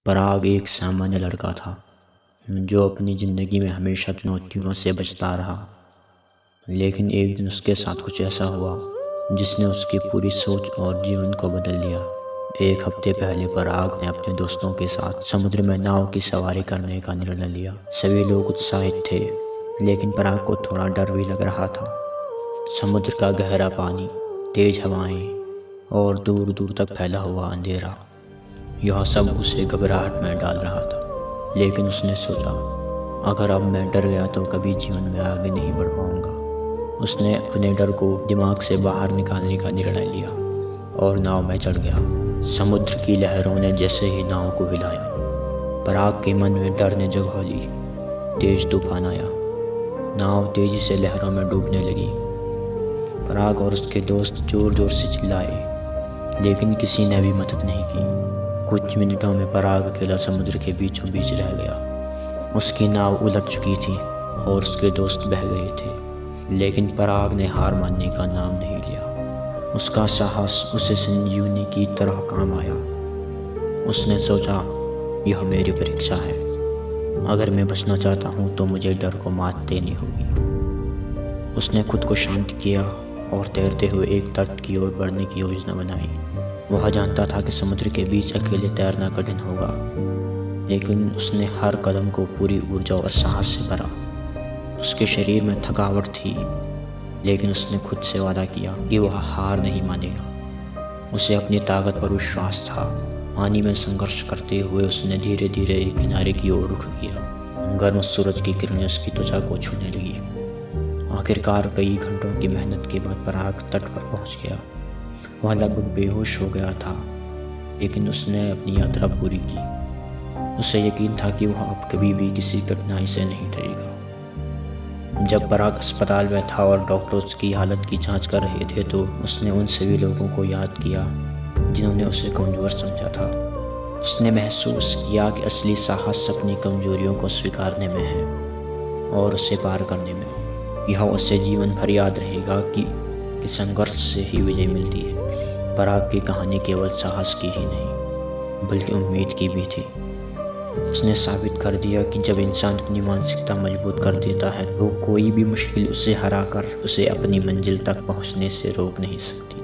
पराग एक सामान्य लड़का था जो अपनी ज़िंदगी में हमेशा चुनौतियों से बचता रहा। लेकिन एक दिन उसके साथ कुछ ऐसा हुआ जिसने उसकी पूरी सोच और जीवन को बदल दिया। एक हफ्ते पहले पराग ने अपने दोस्तों के साथ समुद्र में नाव की सवारी करने का निर्णय लिया। सभी लोग उत्साहित थे, लेकिन पराग को थोड़ा डर भी लग रहा था। समुद्र का गहरा पानी, तेज हवाएं और दूर दूर तक फैला हुआ अंधेरा, यह सब उसे घबराहट में डाल रहा था। लेकिन उसने सोचा, अगर अब मैं डर गया तो कभी जीवन में आगे नहीं बढ़ पाऊंगा। उसने अपने डर को दिमाग से बाहर निकालने का निर्णय लिया और नाव में चढ़ गया। समुद्र की लहरों ने जैसे ही नाव को हिलाया, पराग के मन में डर ने जगह ली। तेज तूफान आया, नाव तेजी से लहरों में डूबने लगी। पराग और उसके दोस्त जोर जोर से चिल्लाए, लेकिन किसी ने भी मदद नहीं की। कुछ मिनटों में पराग अकेला समुद्र के बीचों बीच रह गया। उसकी नाव उलट चुकी थी और उसके दोस्त बह गए थे, लेकिन पराग ने हार मानने का नाम नहीं लिया। उसका साहस उसे संजीवनी की तरह काम आया। उसने सोचा, यह मेरी परीक्षा है। अगर मैं बचना चाहता हूँ तो मुझे डर को मात देनी होगी। उसने खुद को शांत किया और तैरते हुए एक तट की ओर बढ़ने की योजना बनाई। वह जानता था कि समुद्र के बीच अकेले तैरना कठिन होगा, लेकिन उसने हर कदम को पूरी ऊर्जा और साहस से भरा। उसके शरीर में थकावट थी, लेकिन उसने खुद से वादा किया कि वह हार नहीं मानेगा। उसे अपनी ताकत पर विश्वास था। पानी में संघर्ष करते हुए उसने धीरे धीरे एक किनारे की ओर रुख किया। गर्म सूरज की किरणें उसकी त्वचा को छूने लगी। आखिरकार कई घंटों की मेहनत के बाद पराग तट पर पहुंच गया। वह लगभग बेहोश हो गया था, लेकिन उसने अपनी यात्रा पूरी की। उसे यकीन था कि वह अब कभी भी किसी कठिनाई से नहीं डरेगा। जब पराग अस्पताल में था और डॉक्टर उसकी हालत की जांच कर रहे थे, तो उसने उन सभी लोगों को याद किया जिन्होंने उसे कमज़ोर समझा था। उसने महसूस किया कि असली साहस अपनी कमजोरियों को स्वीकारने में है और उसे पार करने में। यह उसे जीवन भर याद रहेगा कि संघर्ष से ही विजय मिलती है। पराग की कहानी केवल साहस की ही नहीं, बल्कि उम्मीद की भी थी। उसने साबित कर दिया कि जब इंसान अपनी मानसिकता मजबूत कर देता है, तो कोई भी मुश्किल उसे हराकर उसे अपनी मंजिल तक पहुंचने से रोक नहीं सकती।